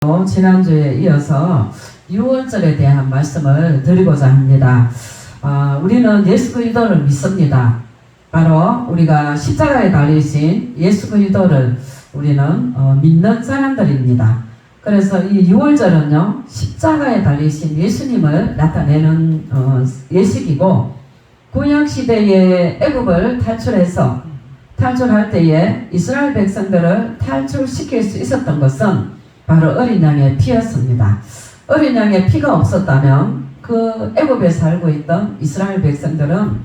지난주에 이어서 6월절에 대한 말씀을 드리고자 합니다. 우리는 예수 그리스도를 믿습니다. 바로 우리가 십자가에 달리신 예수 그리스도를 우리는 믿는 사람들입니다. 그래서 이 6월절은요, 십자가에 달리신 예수님을 나타내는 예식이고, 구약시대의 애굽을 탈출할 때에 이스라엘 백성들을 탈출시킬 수 있었던 것은 바로 어린 양의 피였습니다. 어린 양의 피가 없었다면 그 애굽에 살고 있던 이스라엘 백성들은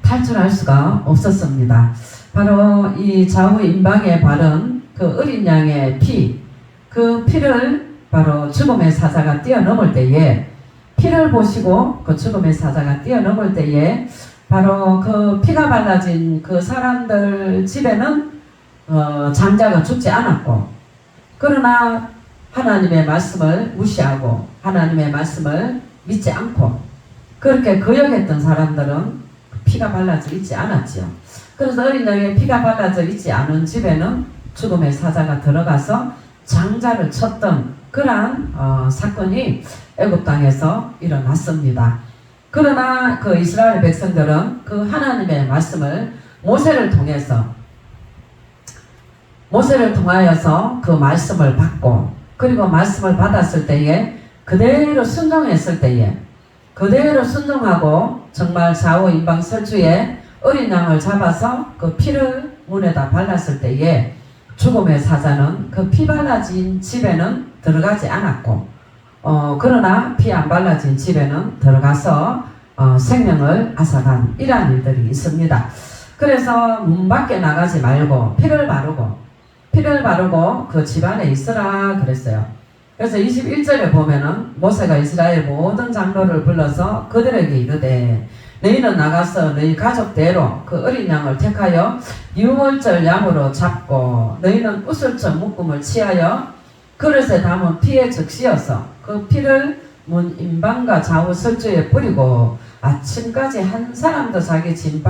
탈출할 수가 없었습니다. 바로 이 좌우 임방에 바른 그 어린 양의 피, 그 피를 바로 죽음의 사자가 뛰어넘을 때에, 피를 보시고 그 죽음의 사자가 뛰어넘을 때에 바로 그 피가 발라진 그 사람들 집에는 장자가 죽지 않았고, 그러나 하나님의 말씀을 무시하고 하나님의 말씀을 믿지 않고 그렇게 거역했던 사람들은 피가 발라져 있지 않았지요. 그래서 어린 양의 피가 발라져 있지 않은 집에는 죽음의 사자가 들어가서 장자를 쳤던 그러한 사건이 애굽 땅에서 일어났습니다. 그러나 그 이스라엘 백성들은 그 하나님의 말씀을 모세를 통하여서 그 말씀을 받고, 그리고 말씀을 받았을 때에 그대로 순종했을 때에, 그대로 순종하고 정말 좌우 임방 설주에 어린 양을 잡아서 그 피를 문에다 발랐을 때에 죽음의 사자는 그 피 발라진 집에는 들어가지 않았고, 그러나 피 안 발라진 집에는 들어가서 생명을 앗아간 이러한 일들이 있습니다. 그래서 문 밖에 나가지 말고 피를 바르고 그 집안에 있으라 그랬어요. 그래서 21절에 보면은 모세가 이스라엘 모든 장로를 불러서 그들에게 이르되, 너희는 나가서 너희 가족대로 그 어린 양을 택하여 6월절 양으로 잡고, 너희는 우슬점 묶음을 취하여 그릇에 담은 피에 적시어서 그 피를 문 임방과 좌우 설주에 뿌리고 아침까지 한 사람도 자기 집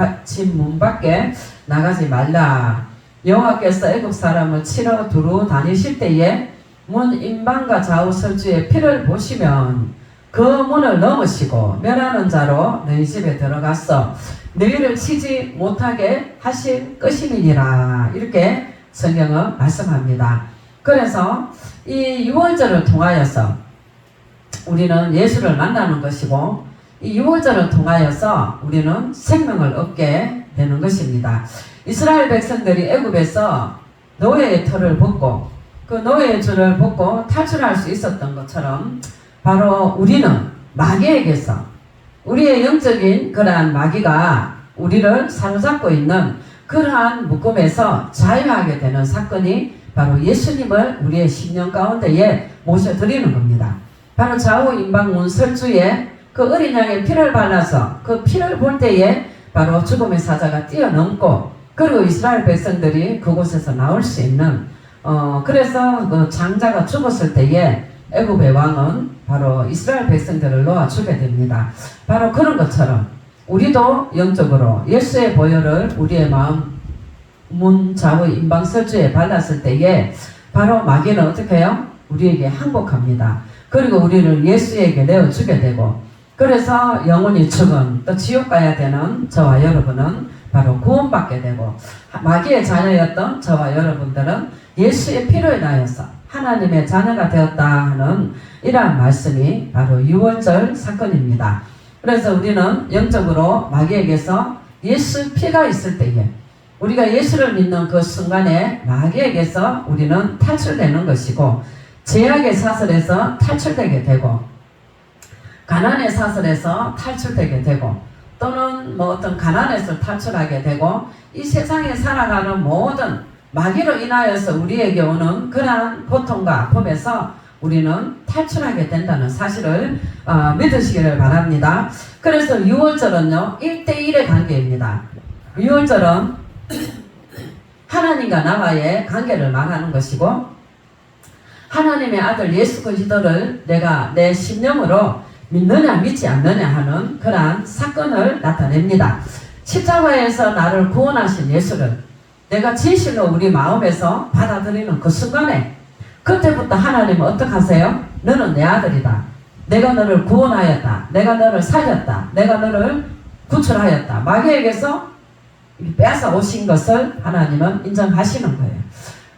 문 밖에 나가지 말라. 여호와께서 애굽 사람을 치러 두루 다니실 때에 문 임방과 좌우 설주에 피를 보시면 그 문을 넘으시고 멸하는 자로 너희 집에 들어가서 너희를 치지 못하게 하실 것임이니라. 이렇게 성경은 말씀합니다. 그래서 이 6월절을 통하여서 우리는 예수를 만나는 것이고, 이 6월절을 통하여서 우리는 생명을 얻게 되는 것입니다. 이스라엘 백성들이 애굽에서 노예의 털을 벗고 그 노예의 줄을 벗고 탈출할 수 있었던 것처럼, 바로 우리는 마귀에게서, 우리의 영적인 그러한 마귀가 우리를 사로잡고 있는 그러한 묶음에서 자유하게 되는 사건이 바로 예수님을 우리의 심령 가운데에 모셔드리는 겁니다. 바로 좌우 임방문 설주에 그 어린 양의 피를 발라서 그 피를 볼 때에 바로 죽음의 사자가 뛰어넘고, 그리고 이스라엘 백성들이 그곳에서 나올 수 있는, 그래서 그 장자가 죽었을 때에 애굽의 왕은 바로 이스라엘 백성들을 놓아주게 됩니다. 바로 그런 것처럼 우리도 영적으로 예수의 보혈을 우리의 마음 문 좌우 임방 설주에 발랐을 때에 바로 마귀는 어떻게 해요? 우리에게 항복합니다. 그리고 우리를 예수에게 내어주게 되고, 그래서 영원히 죽은 또 지옥 가야 되는 저와 여러분은 바로 구원받게 되고, 마귀의 자녀였던 저와 여러분들은 예수의 피로 인하여서 하나님의 자녀가 되었다 하는 이러한 말씀이 바로 6월절 사건입니다. 그래서 우리는 영적으로 마귀에게서 예수 피가 있을 때에, 우리가 예수를 믿는 그 순간에 마귀에게서 우리는 탈출되는 것이고, 죄악의 사슬에서 탈출되게 되고, 가난의 사슬에서 탈출되게 되고, 또는 어떤 가난에서 탈출하게 되고, 이 세상에 살아가는 모든 마귀로 인하여서 우리에게 오는 그러한 고통과 아픔에서 우리는 탈출하게 된다는 사실을 믿으시기를 바랍니다. 그래서 6월절은요 1대1의 관계입니다. 6월절은 하나님과 나와의 관계를 말하는 것이고, 하나님의 아들 예수 그리스도를 내가 내 심령으로 믿느냐 믿지 않느냐 하는 그러한 사건을 나타냅니다. 십자가에서 나를 구원하신 예수를 내가 진실로 우리 마음에서 받아들이는 그 순간에 그때부터 하나님은 어떻게 하세요? 너는 내 아들이다. 내가 너를 구원하였다. 내가 너를 살렸다. 내가 너를 구출하였다. 마귀에게서 뺏어 오신 것을 하나님은 인정하시는 거예요.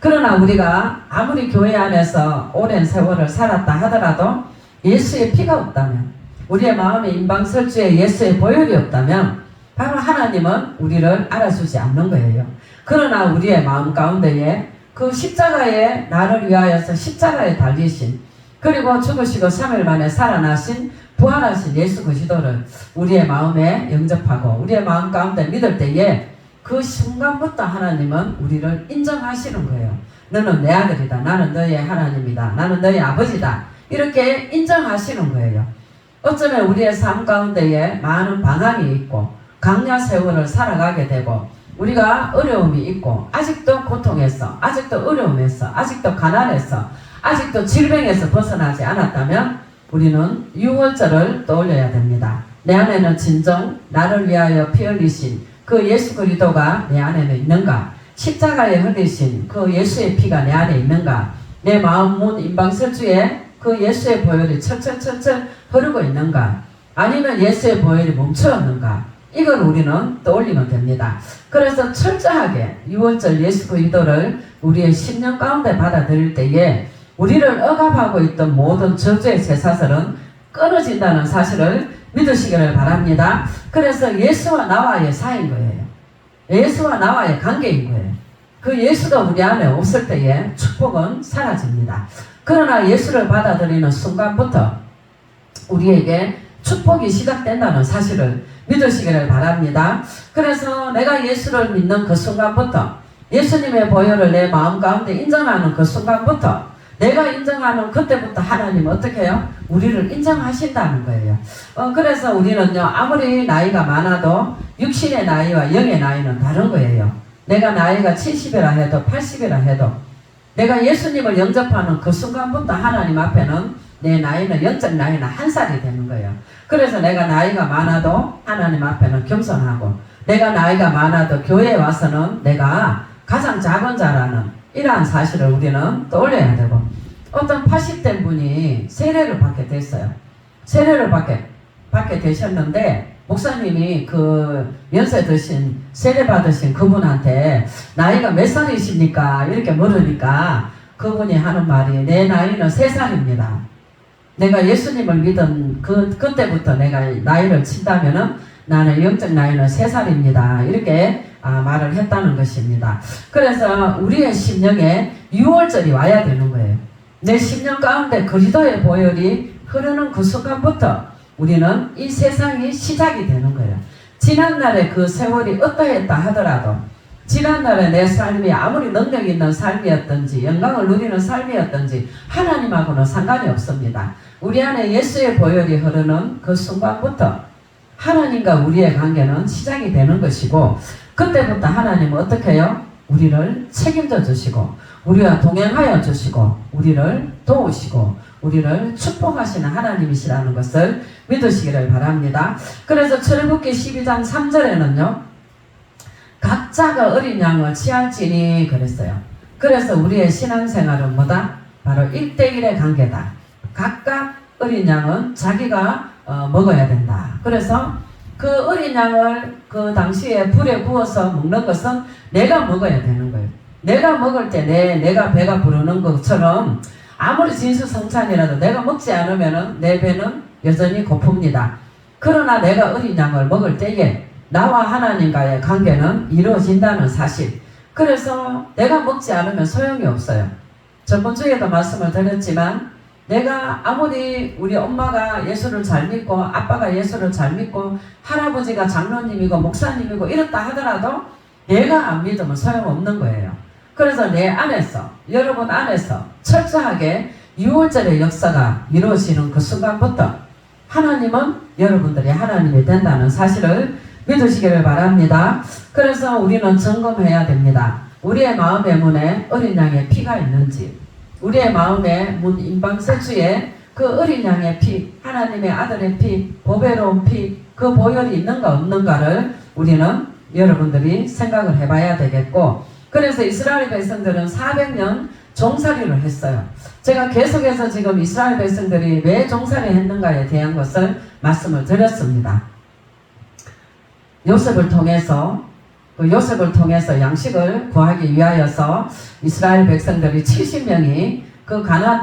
그러나 우리가 아무리 교회 안에서 오랜 세월을 살았다 하더라도 예수의 피가 없다면, 우리의 마음에 임방설주에 예수의 보혈이 없다면 바로 하나님은 우리를 알아주지 않는 거예요. 그러나 우리의 마음 가운데에 그 십자가에 나를 위하여서 십자가에 달리신, 그리고 죽으시고 3일 만에 살아나신 부활하신 예수 그리스도를 우리의 마음에 영접하고 우리의 마음 가운데 믿을 때에 그 순간부터 하나님은 우리를 인정하시는 거예요. 너는 내 아들이다. 나는 너의 하나님이다. 나는 너의 아버지다. 이렇게 인정하시는 거예요. 어쩌면 우리의 삶 가운데에 많은 방황이 있고 강야 세월을 살아가게 되고 우리가 어려움이 있고 아직도 고통에서, 아직도 어려움에서, 아직도 가난에서, 아직도 질병에서 벗어나지 않았다면 우리는 유월절을 떠올려야 됩니다. 내 안에는 진정 나를 위하여 피 흘리신 그 예수 그리스도가 내 안에는 있는가? 십자가에 흘리신 그 예수의 피가 내 안에 있는가? 내 마음 문 임방설주에 그 예수의 보혈이 철철철철 흐르고 있는가? 아니면 예수의 보혈이 멈추었는가? 이걸 우리는 떠올리면 됩니다. 그래서 철저하게 유월절 예수 그리스도를 우리의 심령 가운데 받아들일 때에 우리를 억압하고 있던 모든 저주의 쇠사슬은 끊어진다는 사실을 믿으시기를 바랍니다. 그래서 예수와 나와의 사이인 거예요. 예수와 나와의 관계인 거예요. 그 예수가 우리 안에 없을 때에 축복은 사라집니다. 그러나 예수를 받아들이는 순간부터 우리에게 축복이 시작된다는 사실을 믿으시기를 바랍니다. 그래서 내가 예수를 믿는 그 순간부터, 예수님의 보혈을 내 마음 가운데 인정하는 그 순간부터, 내가 인정하는 그때부터 하나님은 어떻게 해요? 우리를 인정하신다는 거예요. 그래서 우리는요, 아무리 나이가 많아도 육신의 나이와 영의 나이는 다른 거예요. 내가 나이가 70이라 해도 80이라 해도 내가 예수님을 영접하는 그 순간부터 하나님 앞에는 내 나이는, 영적 나이는 한 살이 되는 거예요. 그래서 내가 나이가 많아도 하나님 앞에는 겸손하고, 내가 나이가 많아도 교회에 와서는 내가 가장 작은 자라는 이러한 사실을 우리는 떠올려야 되고, 어떤 80대 분이 세례를 받게 됐어요. 세례를 받게 되셨는데 목사님이 그 연세 드신 세례 받으신 그분한테 나이가 몇 살이십니까? 이렇게 물으니까 그분이 하는 말이 내 나이는 3살입니다. 내가 예수님을 믿은 그때부터 내가 나이를 친다면은 나는 영적 나이는 3살입니다. 이렇게 말을 했다는 것입니다. 그래서 우리의 심령에 유월절이 와야 되는 거예요. 내 심령 가운데 그리스도의 보혈이 흐르는 그 순간부터 우리는 이 세상이 시작이 되는 거예요. 지난날에 그 세월이 어떠했다 하더라도, 지난날에 내 삶이 아무리 능력 있는 삶이었든지 영광을 누리는 삶이었든지 하나님하고는 상관이 없습니다. 우리 안에 예수의 보혈이 흐르는 그 순간부터 하나님과 우리의 관계는 시작이 되는 것이고, 그때부터 하나님은 어떻게 해요? 우리를 책임져 주시고 우리와 동행하여 주시고 우리를 도우시고 우리를 축복하시는 하나님이시라는 것을 믿으시기를 바랍니다. 그래서 출애굽기 12장 3절에는요 각자가 어린 양을 취할지니 그랬어요. 그래서 우리의 신앙생활은 뭐다? 바로 1대1의 관계다. 각각 어린 양은 자기가 먹어야 된다. 그래서 그 어린 양을 그 당시에 불에 구워서 먹는 것은 내가 먹어야 되는 거예요. 내가 먹을 때 내가 배가 부르는 것처럼 아무리 진수성찬이라도 내가 먹지 않으면 내 배는 여전히 고픕니다. 그러나 내가 어린 양을 먹을 때에 나와 하나님과의 관계는 이루어진다는 사실. 그래서 내가 먹지 않으면 소용이 없어요. 저번 주에도 말씀을 드렸지만 내가 아무리 우리 엄마가 예수를 잘 믿고 아빠가 예수를 잘 믿고 할아버지가 장로님이고 목사님이고 이렇다 하더라도 내가 안 믿으면 소용없는 거예요. 그래서 내 안에서, 여러분 안에서 철저하게 유월절의 역사가 이루어지는 그 순간부터 하나님은 여러분들이 하나님이 된다는 사실을 믿으시기를 바랍니다. 그래서 우리는 점검해야 됩니다. 우리의 마음의 문에 어린 양의 피가 있는지, 우리의 마음의 문 임방세주에 그 어린 양의 피, 하나님의 아들의 피, 보배로운 피, 그 보혈이 있는가 없는가를 우리는 여러분들이 생각을 해봐야 되겠고, 그래서 이스라엘 백성들은 400년 종살이를 했어요. 제가 계속해서 지금 이스라엘 백성들이 왜 종살이 했는가에 대한 것을 말씀을 드렸습니다. 요셉을 통해서 양식을 구하기 위하여서 이스라엘 백성들이 70명이 그 가나안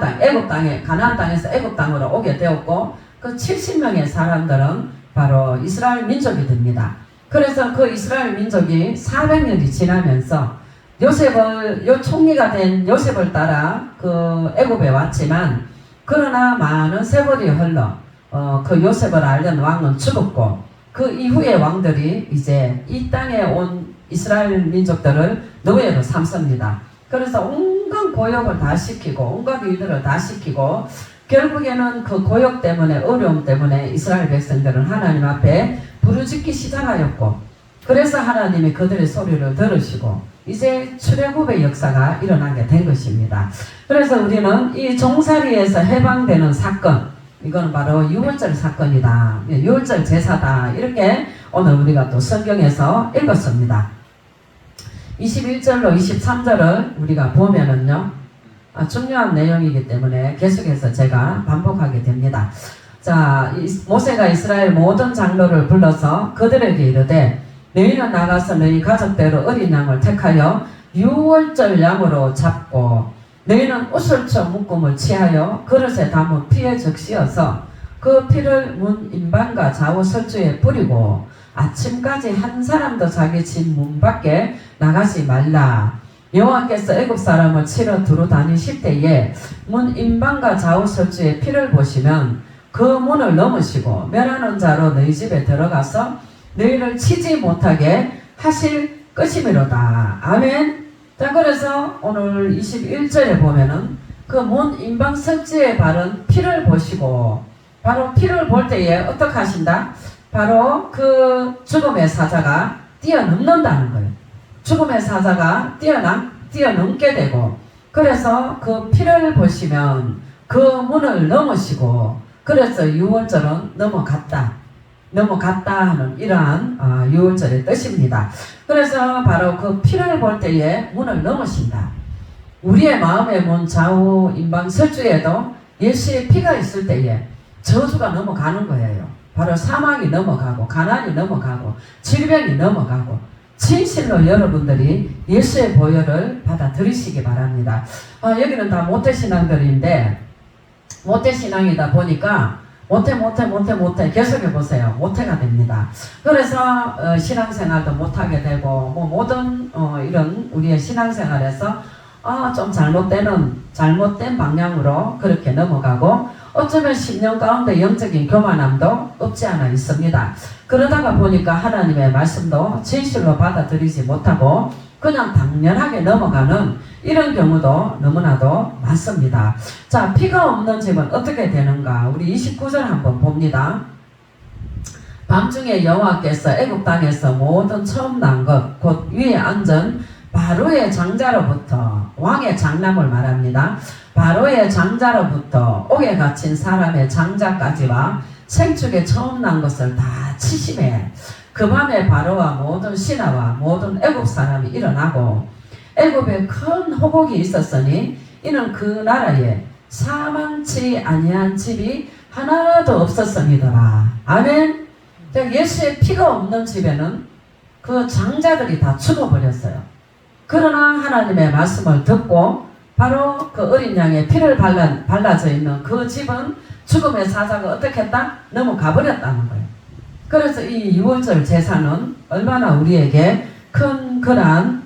땅에서 애굽 땅으로 오게 되었고, 그 70명의 사람들은 바로 이스라엘 민족이 됩니다. 그래서 그 이스라엘 민족이 400년이 지나면서 총리가 된 요셉을 따라 그 애굽에 왔지만, 그러나 많은 세월이 흘러 그 요셉을 알던 왕은 죽었고, 그 이후의 왕들이 이제 이 땅에 온 이스라엘 민족들을 노예로 삼습니다. 그래서 온갖 고역을 다 시키고 온갖 일들을 다 시키고, 결국에는 그 고역 때문에, 어려움 때문에 이스라엘 백성들은 하나님 앞에 부르짖기 시작하였고, 그래서 하나님이 그들의 소리를 들으시고 이제 출애굽의 역사가 일어나게 된 것입니다. 그래서 우리는 이 종살이에서 해방되는 사건, 이거는 바로 유월절 사건이다, 유월절 제사다, 이렇게 오늘 우리가 또 성경에서 읽었습니다. 21절로 23절을 우리가 보면은요, 중요한 내용이기 때문에 계속해서 제가 반복하게 됩니다. 자, 모세가 이스라엘 모든 장로를 불러서 그들에게 이르되, 너희는 나가서 너희 가족대로 어린 양을 택하여 유월절 양으로 잡고, 너희는 우슬초 묶음을 취하여 그릇에 담은 피에 적시어서 그 피를 문 인방과 좌우 설주에 뿌리고 아침까지 한 사람도 자기 집 문 밖에 나가지 말라. 여호와께서 애굽 사람을 치러 두루 다니실 때에 문 인방과 좌우 설주에 피를 보시면 그 문을 넘으시고 멸하는 자로 너희 집에 들어가서 너희를 치지 못하게 하실 것이미로다. 아멘. 자, 그래서 오늘 21절에 보면은 그 문 인방 설주에 바른 피를 보시고, 바로 피를 볼 때에 어떻게 하신다? 바로 그 죽음의 사자가 뛰어넘는다는 거예요. 죽음의 사자가 뛰어넘게 되고, 그래서 그 피를 보시면 그 문을 넘으시고, 그래서 유월절은 넘어갔다 하는 이러한 유월절의 뜻입니다. 그래서 바로 그 피를 볼 때에 문을 넘으신다. 우리의 마음의 문 좌우 인방 설주에도 예수의 피가 있을 때에 저주가 넘어가는 거예요. 바로 사망이 넘어가고 가난이 넘어가고 질병이 넘어가고, 진실로 여러분들이 예수의 보혈을 받아들이시기 바랍니다. 여기는 다 모태신앙들인데, 모태신앙이다 보니까 모태 계속해 보세요. 모태가 됩니다. 그래서 신앙생활도 못하게 되고, 뭐 모든 이런 우리의 신앙생활에서 좀 잘못된 방향으로 그렇게 넘어가고, 어쩌면 10년 가운데 영적인 교만함도 없지 않아 있습니다. 그러다가 보니까 하나님의 말씀도 진실로 받아들이지 못하고 그냥 당연하게 넘어가는 이런 경우도 너무나도 많습니다. 자, 피가 없는 집은 어떻게 되는가? 우리 29절 한번 봅니다. 밤중에 여호와께서 애굽 땅에서 모든 처음 난 것 곧 위에 앉은 바로의 장자로부터, 왕의 장남을 말합니다. 바로의 장자로부터 옥에 갇힌 사람의 장자까지와 생축에 처음 난 것을 다 치심해 그 밤에 바로와 모든 신하와 모든 애굽 사람이 일어나고, 애굽에 큰 호곡이 있었으니 이는 그 나라에 사망치 아니한 집이 하나도 없었음이더라. 아멘. 예수의 피가 없는 집에는 그 장자들이 다 죽어버렸어요. 그러나 하나님의 말씀을 듣고 바로 그 어린 양의 피를 발라져 있는 그 집은 죽음의 사자가 어떻게 했다? 넘어가 버렸다는 거예요. 그래서 이 유월절 제사는 얼마나 우리에게 큰 그런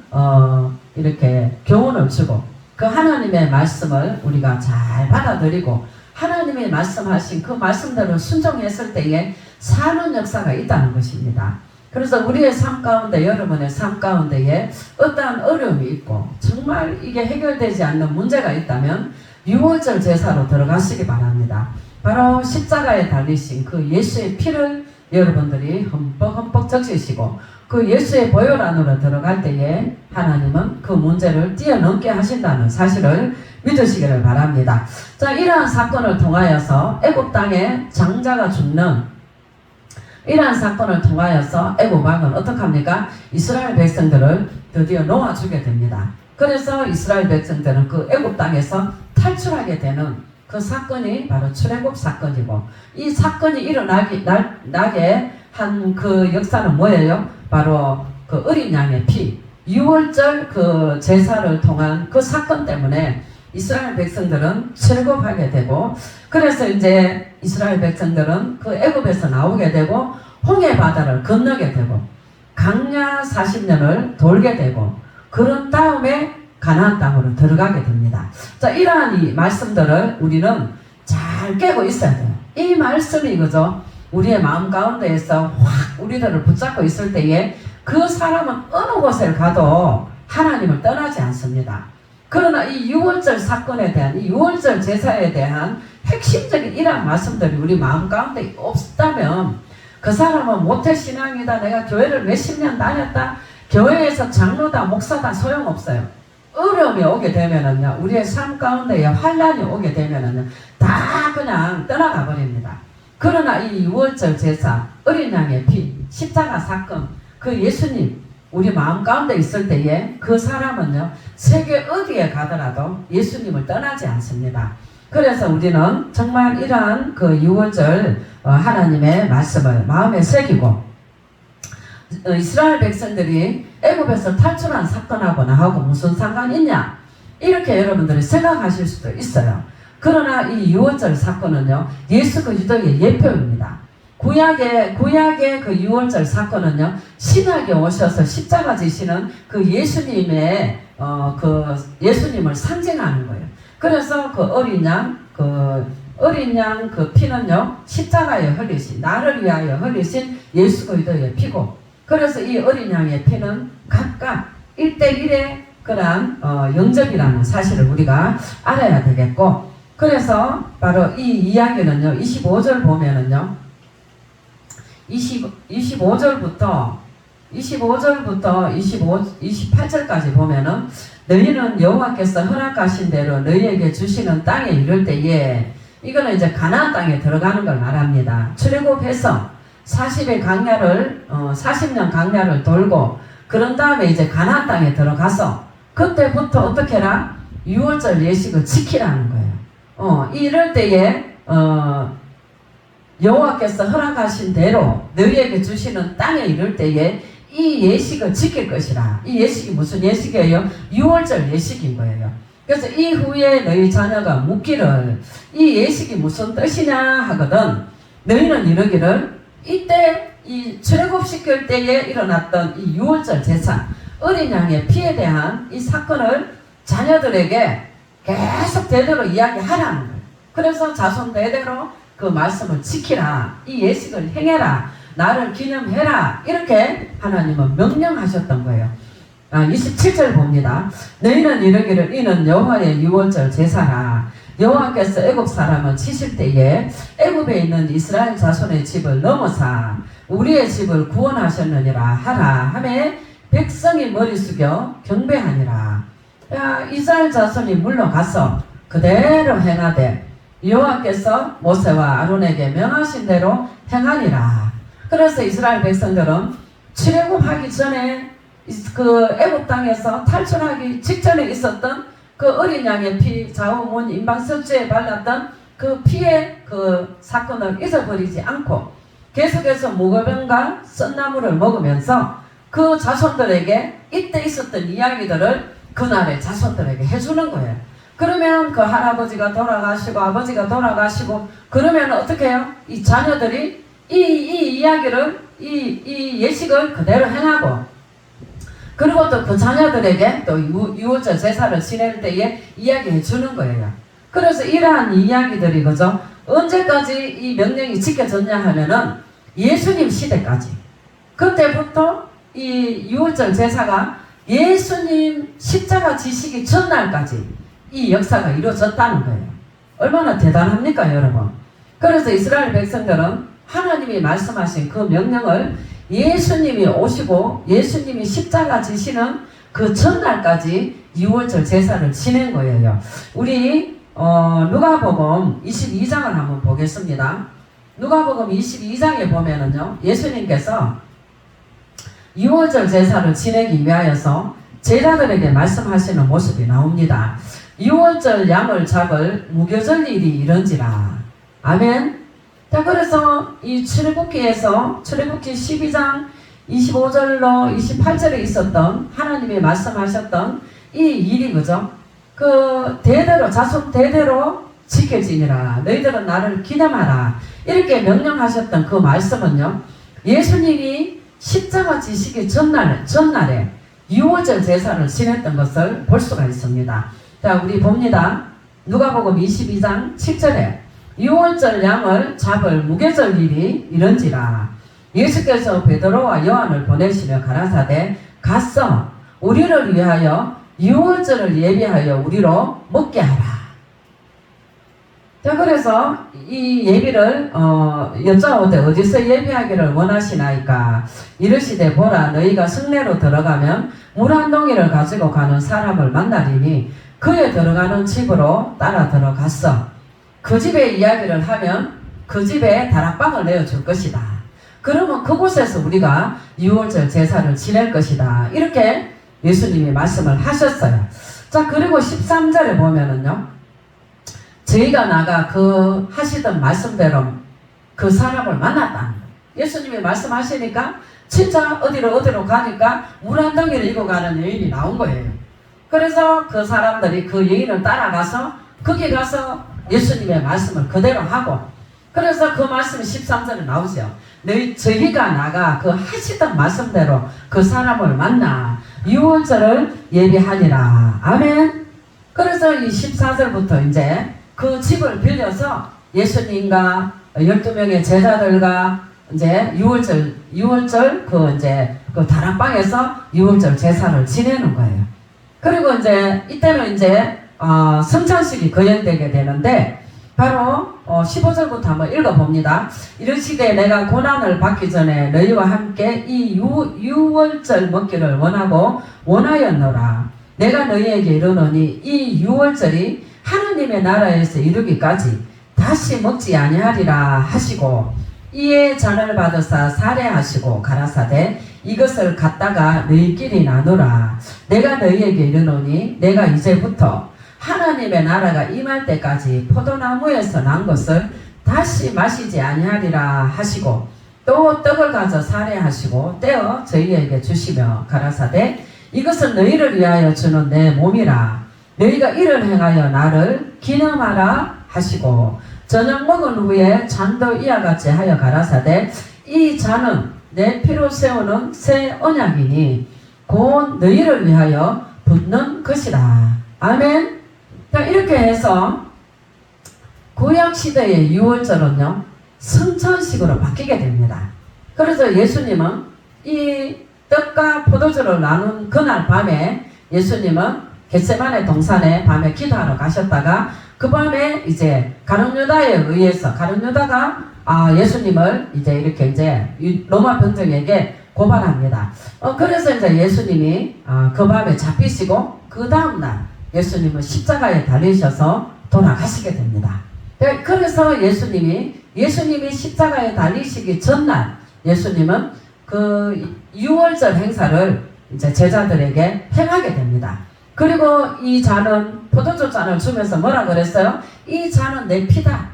이렇게 교훈을 주고, 그 하나님의 말씀을 우리가 잘 받아들이고 하나님이 말씀하신 그 말씀대로 순종했을 때에 사는 역사가 있다는 것입니다. 그래서 우리의 삶 가운데, 여러분의 삶 가운데에 어떠한 어려움이 있고 정말 이게 해결되지 않는 문제가 있다면 유월절 제사로 들어가시기 바랍니다. 바로 십자가에 달리신 그 예수의 피를 여러분들이 흠뻑 적시시고 그 예수의 보혈 안으로 들어갈 때에 하나님은 그 문제를 뛰어넘게 하신다는 사실을 믿으시기를 바랍니다. 자, 이러한 사건을 통하여서 애굽 땅에 장자가 죽는 이러한 사건을 통하여서 애굽 왕은 어떻게 합니까? 이스라엘 백성들을 드디어 놓아주게 됩니다. 그래서 이스라엘 백성들은 그 애굽 땅에서 탈출하게 되는 그 사건이 바로 출애굽 사건이고, 이 사건이 나게 한 그 역사는 뭐예요? 바로 그 어린 양의 피, 6월절 그 제사를 통한 그 사건 때문에 이스라엘 백성들은 출애굽하게 되고, 그래서 이제 이스라엘 백성들은 그 애굽에서 나오게 되고 홍해 바다를 건너게 되고 광야 40년을 돌게 되고, 그런 다음에 가나안 땅으로 들어가게 됩니다. 자, 이러한 이 말씀들을 우리는 잘 깨고 있어야 돼요. 이 말씀이 그죠? 우리의 마음 가운데에서 확 우리들을 붙잡고 있을 때에 그 사람은 어느 곳에 가도 하나님을 떠나지 않습니다. 그러나 이 6월절 사건에 대한, 이 6월절 제사에 대한 핵심적인 이러한 말씀들이 우리 마음 가운데 없다면 그 사람은 모태신앙이다, 내가 교회를 몇십 년 다녔다, 교회에서 장로다, 목사다, 소용없어요. 어려움이 오게 되면은요, 우리의 삶 가운데에 환란이 오게 되면은요, 다 그냥 떠나가 버립니다. 그러나 이 6월절 제사, 어린 양의 피, 십자가 사건, 그 예수님 우리 마음 가운데 있을 때에 그 사람은요, 세계 어디에 가더라도 예수님을 떠나지 않습니다. 그래서 우리는 정말 이러한 그 6월절 하나님의 말씀을 마음에 새기고, 이스라엘 백성들이 애굽에서 탈출한 사건하고 나하고 무슨 상관이 있냐, 이렇게 여러분들이 생각하실 수도 있어요. 그러나 이 6월절 사건은요, 예수 그리스도의 예표입니다. 구약의 그 6월절 사건은요, 신약에 오셔서 십자가 지시는 그 예수님의 그 예수님을 상징하는 거예요. 그래서 그 어린 양 그 피는요, 십자가에 흘리신, 나를 위하여 흘리신 예수 그리스도의 피고, 그래서 이 어린 양의 피는 각각 1대1의 그런 영접이라는 사실을 우리가 알아야 되겠고, 그래서 바로 이 이야기는요, 25절 보면은요, 28절까지 보면은, 너희는 여호와께서 허락하신 대로 너희에게 주시는 땅에 이를 때에, 이거는 이제 가나안 땅에 들어가는 걸 말합니다. 출애굽해서 40년 광야를 돌고, 그런 다음에 이제 가나안 땅에 들어가서 그때부터 어떻게 해라? 6월절 예식을 지키라는 거예요. 이럴 때에 여호와께서 허락하신 대로 너희에게 주시는 땅에 이를 때에 이 예식을 지킬 것이라. 이 예식이 무슨 예식이에요? 6월절 예식인 거예요. 그래서 이후에 너희 자녀가 묻기를 이 예식이 무슨 뜻이냐 하거든, 너희는 이러기를, 이때 이 출애굽시킬 때에 일어났던 이 6월절 제사, 어린 양의 피에 대한 이 사건을 자녀들에게 계속 대대로 이야기하라는 거예요. 그래서 자손 대대로 그 말씀을 지키라, 이 예식을 행해라, 나를 기념해라, 이렇게 하나님은 명령하셨던 거예요. 27절 봅니다. 너희는 이르기를 이는 여호와의 6월절 제사라. 여호와께서 애굽 사람을 치실 때에 애굽에 있는 이스라엘 자손의 집을 넘어사 우리의 집을 구원하셨느니라 하라 하매 백성이 머리 숙여 경배하니라. 이스라엘 자손이 물러가서 그대로 행하되 여호와께서 모세와 아론에게 명하신 대로 행하니라. 그래서 이스라엘 백성들은 출애굽하기 전에 그 애굽 땅에서 탈출하기 직전에 있었던 그 어린 양의 피, 좌우문 임방설주에 발랐던 그 피의 그 사건을 잊어버리지 않고 계속해서 무거병과 썬나물을 먹으면서 그 자손들에게 이때 있었던 이야기들을 그날의 자손들에게 해주는 거예요. 그러면 그 할아버지가 돌아가시고 아버지가 돌아가시고 그러면 어떻게 해요? 이 자녀들이 이 이야기를 이 예식을 그대로 행하고, 그리고 또 그 자녀들에게 또 6월절 제사를 지낼 때에 이야기해 주는 거예요. 그래서 이러한 이야기들이 그죠? 언제까지 이 명령이 지켜졌냐 하면은 예수님 시대까지. 그때부터 이 6월절 제사가 예수님 십자가 지시기 전날까지 이 역사가 이루어졌다는 거예요. 얼마나 대단합니까, 여러분? 그래서 이스라엘 백성들은 하나님이 말씀하신 그 명령을 예수님이 오시고 예수님이 십자가 지시는 그 전날까지 6월절 제사를 지낸 거예요. 우리 누가복음 22장을 한번 보겠습니다. 누가복음 22장에 보면은요, 예수님께서 6월절 제사를 지내기 위하여서 제자들에게 말씀하시는 모습이 나옵니다. 6월절 양을 잡을 무교절 일이 이런지라. 아멘. 자, 그래서 이 출애굽기에서 출애굽기 12장 25절로 28절에 있었던 하나님이 말씀하셨던 이 일이 그죠? 그 대대로 자손 대대로 지켜지니라. 너희들은 나를 기념하라. 이렇게 명령하셨던 그 말씀은요. 예수님이 십자가 지시기 전날에 6월절 제사를 지냈던 것을 볼 수가 있습니다. 자, 우리 봅니다. 누가복음 22장 7절에 6월절 양을 잡을 무교절 일이 이런지라. 예수께서 베드로와 요한을 보내시며 가라사대 갔어 우리를 위하여 6월절을 예비하여 우리로 먹게 하라. 자, 그래서 이 예비를 여짜오되 어디서 예비하기를 원하시나이까. 이르시되 보라 너희가 성내로 들어가면 물 한 동이를 가지고 가는 사람을 만나리니 그에 들어가는 집으로 따라 들어갔어. 그 집의 이야기를 하면 그 집에 다락방을 내어줄 것이다. 그러면 그곳에서 우리가 6월절 제사를 지낼 것이다. 이렇게 예수님이 말씀을 하셨어요. 자, 그리고 13절에 보면은요. 저희가 나가 그 하시던 말씀대로 그 사람을 만났다. 예수님이 말씀하시니까 진짜 어디로 가니까 물 한 덩이를 이고 가는 여인이 나온 거예요. 그래서 그 사람들이 그 여인을 따라가서 거기 가서 예수님의 말씀을 그대로 하고 그래서 그 말씀이 13절에 나오죠. 저희가 나가 그 하시던 말씀대로 그 사람을 만나 6월절을 예비하니라. 아멘. 그래서 이 14절부터 이제 그 집을 빌려서 예수님과 12명의 제자들과 이제 6월절 그 다락방에서 6월절 제사를 지내는 거예요. 그리고 이제 이때는 이제 성찬식이 거행되게 되는데 바로 15절부터 한번 읽어봅니다. 이르시되 내가 고난을 받기 전에 너희와 함께 이 6월절 먹기를 원하였노라. 내가 너희에게 이르노니 이 6월절이 하느님의 나라에서 이르기까지 다시 먹지 아니하리라 하시고 이에 잔을 받으사 살해하시고 가라사대 이것을 갖다가 너희끼리 나누라. 내가 너희에게 이르노니 내가 이제부터 하나님의 나라가 임할 때까지 포도나무에서 난 것을 다시 마시지 아니하리라 하시고 또 떡을 가져 살해하시고 떼어 저희에게 주시며 가라사대 이것은 너희를 위하여 주는 내 몸이라. 너희가 이를 행하여 나를 기념하라 하시고 저녁 먹은 후에 잔도 이와 같이 하여 가라사대 이 잔은 내 피로 세우는 새 언약이니 곧 너희를 위하여 붓는 것이라. 아멘. 자, 이렇게 해서 구약시대의 6월절은요 성찬식으로 바뀌게 됩니다. 그래서 예수님은 이 떡과 포도주를 나눈 그날 밤에 예수님은 겟세마네 동산에 밤에 기도하러 가셨다가 그 밤에 이제 가룟유다에 의해서 가룟유다가 예수님을 이제 이렇게 이제 로마 병정에게 고발합니다. 그래서 이제 예수님이 그 밤에 잡히시고 그 다음날 예수님은 십자가에 달리셔서 돌아가시게 됩니다. 그래서 예수님이 십자가에 달리시기 전날 예수님은 그 6월절 행사를 이제 제자들에게 행하게 됩니다. 그리고 이 잔은 포도주 잔을 주면서 뭐라 그랬어요? 이 잔은 내 피다.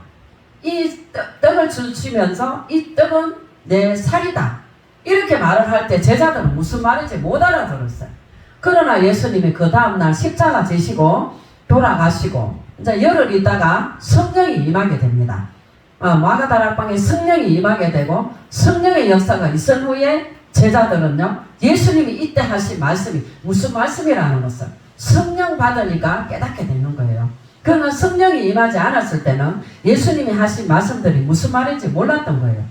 이 떡을 주시면서 이 떡은 내 살이다. 이렇게 말을 할 때 제자들은 무슨 말인지 못 알아들었어요. 그러나 예수님이 그 다음날 십자가 지시고 돌아가시고 이제 열흘 있다가 성령이 임하게 됩니다. 마가다락방에 성령이 임하게 되고 성령의 역사가 있은 후에 제자들은요 예수님이 이때 하신 말씀이 무슨 말씀이라는 것을 성령 받으니까 깨닫게 되는 거예요. 그러나 성령이 임하지 않았을 때는 예수님이 하신 말씀들이 무슨 말인지 몰랐던 거예요.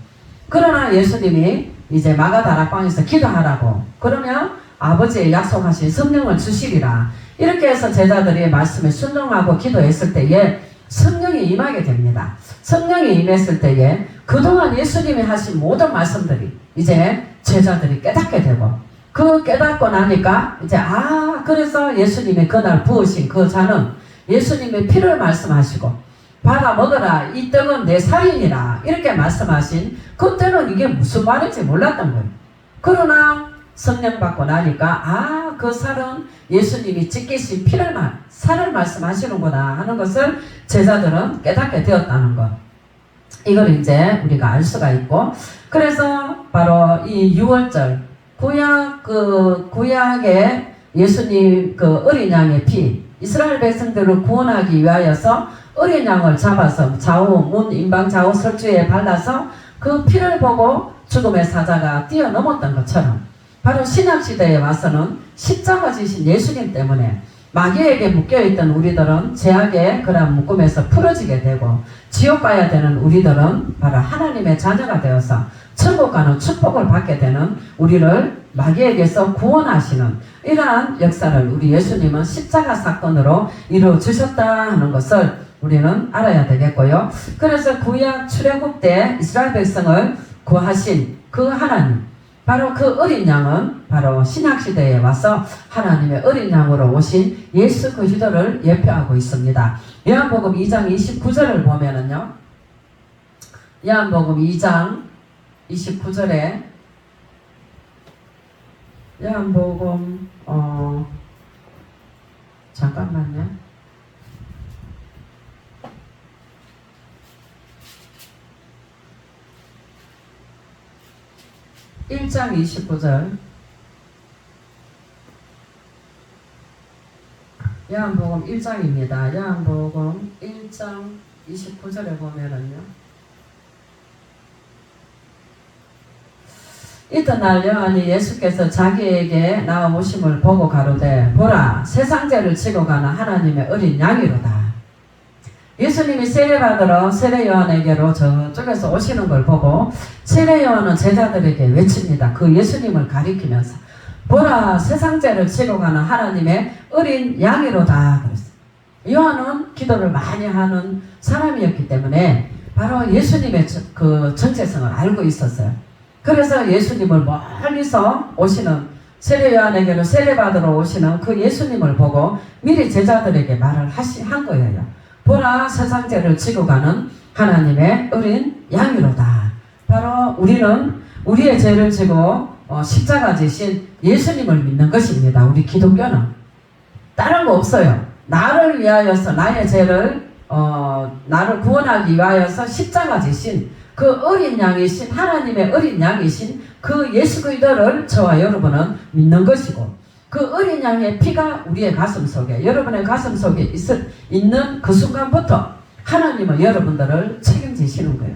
그러나 예수님이 이제 마가다락방에서 기도하라고 그러면 아버지의 약속하신 성령을 주시리라. 이렇게 해서 제자들이 말씀에 순종하고 기도했을 때에 성령이 임하게 됩니다. 성령이 임했을 때에 그동안 예수님이 하신 모든 말씀들이 이제 제자들이 깨닫게 되고 그 깨닫고 나니까 이제 그래서 예수님이 그날 부으신 그 잔은 예수님의 피를 말씀하시고 받아 먹어라 이 떡은 내 살이니라 이렇게 말씀하신 그때는 이게 무슨 말인지 몰랐던 거예요. 그러나 성령 받고 나니까 그 살은 예수님이 찢기신 살을 말씀하시는구나 하는 것을 제자들은 깨닫게 되었다는 것. 이걸 이제 우리가 알 수가 있고, 그래서 바로 이 6월절 구약의 예수님 그 어린 양의 피, 이스라엘 백성들을 구원하기 위하여서 어린 양을 잡아서 문 임방 좌우 설주에 발라서 그 피를 보고 죽음의 사자가 뛰어넘었던 것처럼, 바로 신약시대에 와서는 십자가 지신 예수님 때문에 마귀에게 묶여있던 우리들은 죄악의 그런 묶음에서 풀어지게 되고, 지옥 가야 되는 우리들은 바로 하나님의 자녀가 되어서 천국 가는 축복을 받게 되는, 우리를 마귀에게서 구원하시는 이러한 역사를 우리 예수님은 십자가 사건으로 이루어 주셨다 하는 것을 우리는 알아야 되겠고요. 그래서 구약 출애굽 때 이스라엘 백성을 구하신 그 하나님, 바로 그 어린 양은 바로 신약시대에 와서 하나님의 어린 양으로 오신 예수 그리스도를 예표하고 있습니다. 요한복음 2장 29절을 보면은요, 요한복음 2장 29절에 요한복음 잠깐만요. (1장 29절) 요한복음 1장입니다. 요한복음 1장 29절에 보면은요, 이튿날 요한이 예수께서 자기에게 나오심을 보고 가로되, 보라, 세상죄를 지고 가는 하나님의 어린 양이로다. 예수님이 세례받으러 세례 요한에게로 저쪽에서 오시는 걸 보고 세례 요한은 제자들에게 외칩니다. 그 예수님을 가리키면서, 보라, 세상죄를 지고 가는 하나님의 어린 양이로다 그랬어요. 요한은 기도를 많이 하는 사람이었기 때문에 바로 예수님의 그 정체성을 알고 있었어요. 그래서 예수님을 멀리서 오시는, 세례 요한에게로 세례받으러 오시는 그 예수님을 보고 미리 제자들에게 말을 한 거예요. 보라, 세상죄를 지고 가는 하나님의 어린 양이로다. 바로 우리는 우리의 죄를 지고 십자가 지신 예수님을 믿는 것입니다. 우리 기독교는 다른 거 없어요. 나를 위하여서 나의 죄를 나를 구원하기 위하여서 십자가 지신 그 어린 양이신, 하나님의 어린 양이신 그 예수 그리스도를 저와 여러분은 믿는 것이고, 그 어린 양의 피가 우리의 가슴 속에, 여러분의 가슴 속에 있는 그 순간부터 하나님은 여러분들을 책임지시는 거예요.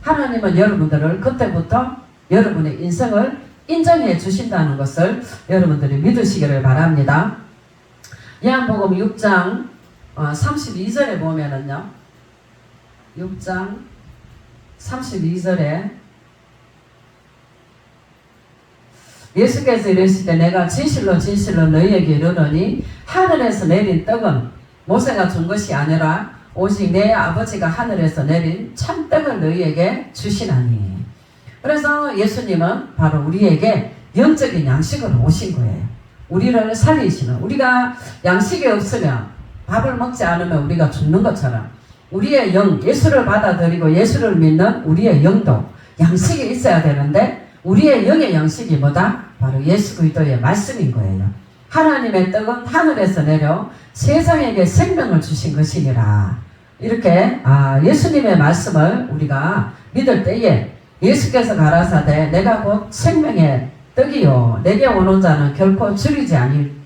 하나님은 여러분들을 그때부터 여러분의 인생을 인정해 주신다는 것을 여러분들이 믿으시기를 바랍니다. 요한복음 6장 32절에 보면은요, 6장 32절에 예수께서 이르시되, 내가 진실로 진실로 너희에게 이르노니 하늘에서 내린 떡은 모세가 준 것이 아니라 오직 내 아버지가 하늘에서 내린 참떡을 너희에게 주시나니. 그래서 예수님은 바로 우리에게 영적인 양식으로 오신 거예요. 우리를 살리시는, 우리가 양식이 없으면, 밥을 먹지 않으면 우리가 죽는 것처럼 우리의 영, 예수를 받아들이고 예수를 믿는 우리의 영도 양식이 있어야 되는데, 우리의 영의 양식이 뭐다? 바로 예수 그리스도의 말씀인 거예요. 하나님의 떡은 하늘에서 내려 세상에게 생명을 주신 것이니라. 이렇게 예수님의 말씀을 우리가 믿을 때에 예수께서 가라사대, 내가 곧 생명의 떡이요 내게 오는 자는 결코 줄이지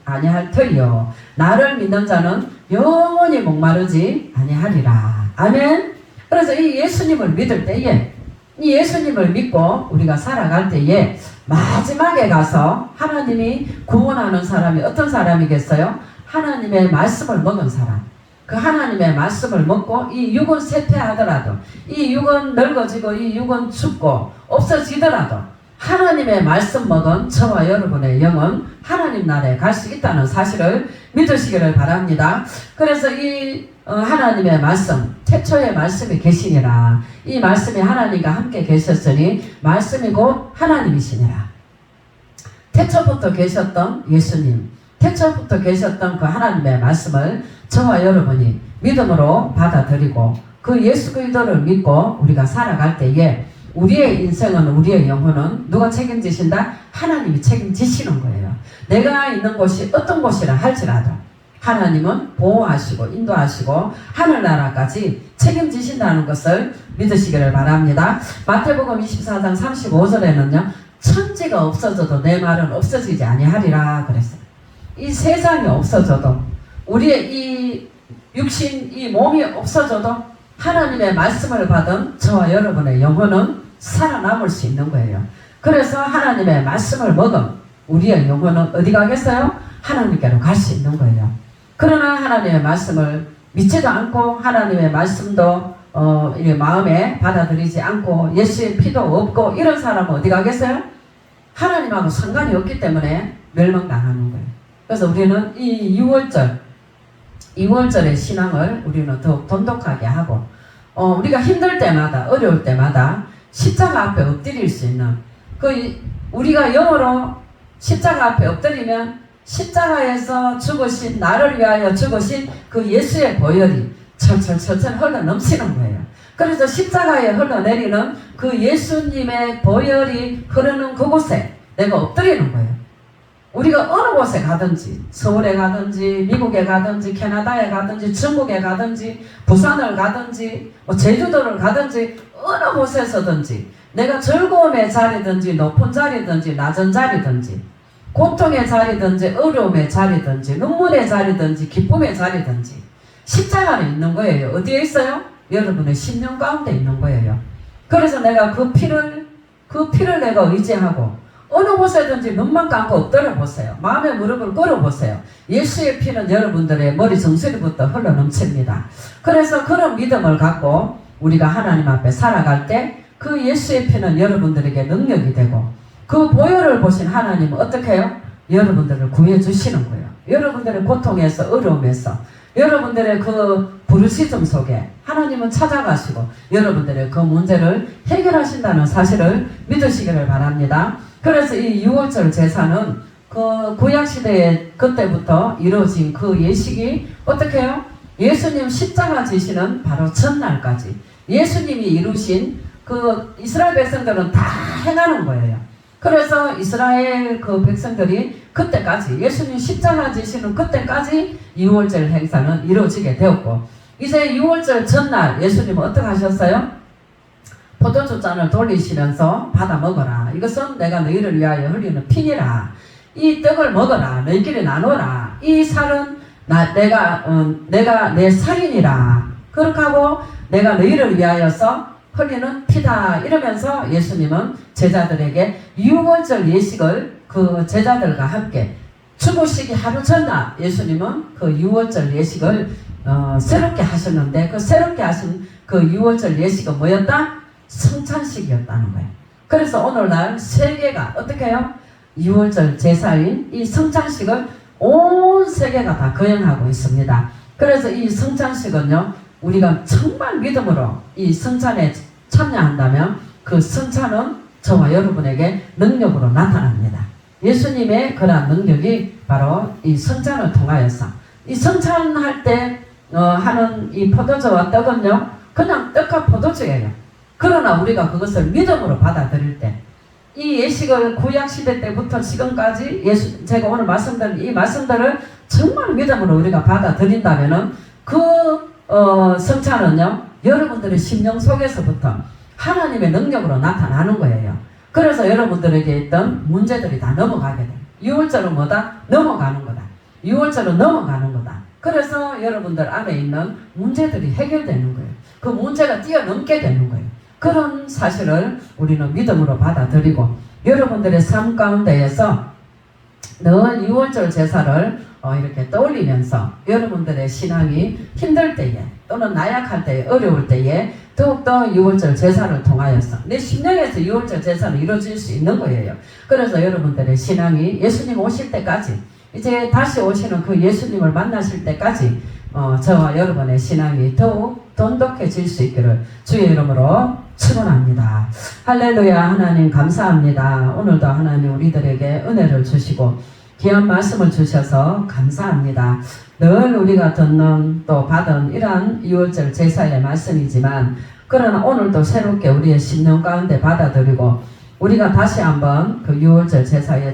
아니할 터이요 나를 믿는 자는 영원히 목마르지 아니하리라. 아멘. 그래서 이 예수님을 믿을 때에, 이 예수님을 믿고 우리가 살아갈 때에 마지막에 가서 하나님이 구원하는 사람이 어떤 사람이겠어요? 하나님의 말씀을 먹은 사람. 그 하나님의 말씀을 먹고 이 육은 쇠퇴하더라도, 이 육은 늙어지고 이 육은 죽고 없어지더라도 하나님의 말씀 먹은 저와 여러분의 영은 하나님 나라에 갈 수 있다는 사실을 믿으시기를 바랍니다. 그래서 이 하나님의 말씀, 태초의 말씀이 계시니라. 이 말씀이 하나님과 함께 계셨으니 말씀이 곧 하나님이시니라. 태초부터 계셨던 예수님, 태초부터 계셨던 그 하나님의 말씀을 저와 여러분이 믿음으로 받아들이고 그 예수 그리스도를 믿고 우리가 살아갈 때에 우리의 인생은, 우리의 영혼은 누가 책임지신다? 하나님이 책임지시는 거예요. 내가 있는 곳이 어떤 곳이라 할지라도 하나님은 보호하시고 인도하시고 하늘나라까지 책임지신다는 것을 믿으시기를 바랍니다. 마태복음 24장 35절에는요. 천지가 없어져도 내 말은 없어지지 아니하리라 그랬어요. 이 세상이 없어져도 우리의 이 육신, 이 몸이 없어져도 하나님의 말씀을 받은 저와 여러분의 영혼은 살아남을 수 있는 거예요. 그래서 하나님의 말씀을 먹은 우리의 영혼은 어디 가겠어요? 하나님께로 갈 수 있는 거예요. 그러나 하나님의 말씀을 믿지도 않고 하나님의 말씀도 마음에 받아들이지 않고 예수의 피도 없고 이런 사람은 어디 가겠어요? 하나님하고 상관이 없기 때문에 멸망당하는 거예요. 그래서 우리는 이 2월절의 신앙을 우리는 더욱 돈독하게 하고 우리가 힘들 때마다 어려울 때마다 십자가 앞에 엎드릴 수 있는 우리가 영어로 십자가 앞에 엎드리면 십자가에서 죽으신 나를 위하여 죽으신 그 예수의 보혈이 철철철철 흘러 넘치는 거예요. 그래서 십자가에 흘러내리는 그 예수님의 보혈이 흐르는 그곳에 내가 엎드리는 거예요. 우리가 어느 곳에 가든지 서울에 가든지 미국에 가든지 캐나다에 가든지 중국에 가든지 부산을 가든지 제주도를 가든지 어느 곳에서든지 내가 즐거움의 자리든지 높은 자리든지 낮은 자리든지 고통의 자리든지 어려움의 자리든지 눈물의 자리든지 기쁨의 자리든지 십자가는 있는 거예요. 어디에 있어요? 여러분의 심령 가운데 있는 거예요. 그래서 내가 그 피를 내가 의지하고 어느 곳에든지 눈만 감고 엎드려 보세요. 마음의 무릎을 꿇어 보세요. 예수의 피는 여러분들의 머리 정수리부터 흘러 넘칩니다. 그래서 그런 믿음을 갖고 우리가 하나님 앞에 살아갈 때 그 예수의 피는 여러분들에게 능력이 되고 그 보혈을 보신 하나님은 어떻게 해요? 여러분들을 구해주시는 거예요. 여러분들의 고통에서 어려움에서 여러분들의 그 부르짖음 속에 하나님은 찾아가시고 여러분들의 그 문제를 해결하신다는 사실을 믿으시기를 바랍니다. 그래서 이 6월절 제사는 그 구약시대에 그때부터 이루어진 그 예식이 어떻게 해요? 예수님 십자가 지시는 바로 전날까지 예수님이 이루신 그 이스라엘 백성들은 다 행하는 거예요. 그래서 이스라엘 그 백성들이 그때까지 예수님 십자가 지시는 그때까지 6월절 행사는 이루어지게 되었고 이제 6월절 전날 예수님은 어떻게 하셨어요? 포도주 잔을 돌리시면서 받아 먹어라. 이것은 내가 너희를 위하여 흘리는 피니라. 이 떡을 먹어라. 너희끼리 나누라. 이 살은 내가 내 살이니라. 그렇게 하고 내가 너희를 위하여서 흘리는 피다. 이러면서 예수님은 제자들에게 6월절 예식을 그 제자들과 함께 죽으시기 하루 전날 예수님은 그 6월절 예식을 새롭게 하셨는데 그 새롭게 하신 그 6월절 예식은 뭐였다? 성찬식이었다는 거예요. 그래서 오늘날 세계가 어떻게 해요? 6월절 제사인 이 성찬식을 온 세계가 다 거행하고 있습니다. 그래서 이 성찬식은요 우리가 정말 믿음으로 이 성찬에 참여한다면 그 성찬은 저와 여러분에게 능력으로 나타납니다. 예수님의 그러한 능력이 바로 이 성찬을 통하여서 이 성찬할 때 하는 이 포도주와 떡은요 그냥 떡과 포도주예요. 그러나 우리가 그것을 믿음으로 받아들일 때 이 예식을 구약시대 때부터 지금까지 제가 오늘 말씀드린 이 말씀들을 정말 믿음으로 우리가 받아들인다면은 그 성찬은요 여러분들의 심령 속에서부터 하나님의 능력으로 나타나는 거예요. 그래서 여러분들에게 있던 문제들이 다 넘어가게 돼요. 6월절은 뭐다? 넘어가는 거다. 6월절은 넘어가는 거다. 그래서 여러분들 안에 있는 문제들이 해결되는 거예요. 그 문제가 뛰어넘게 되는 거예요. 그런 사실을 우리는 믿음으로 받아들이고 여러분들의 삶 가운데에서 늘 6월절 제사를 이렇게 떠올리면서 여러분들의 신앙이 힘들 때에 또는 나약할 때에 어려울 때에 더욱더 6월절 제사를 통하여서 내 심령에서 6월절 제사는 이루어질 수 있는 거예요. 그래서 여러분들의 신앙이 예수님 오실 때까지 이제 다시 오시는 그 예수님을 만나실 때까지 저와 여러분의 신앙이 더욱 돈독해질 수 있기를 주의 이름으로 축원합니다. 할렐루야. 하나님 감사합니다. 오늘도 하나님 우리들에게 은혜를 주시고 귀한 말씀을 주셔서 감사합니다. 늘 우리가 듣는 또 받은 이러한 6월절 제사의 말씀이지만 그러나 오늘도 새롭게 우리의 심령 가운데 받아들이고 우리가 다시 한번 그 유월절 제사에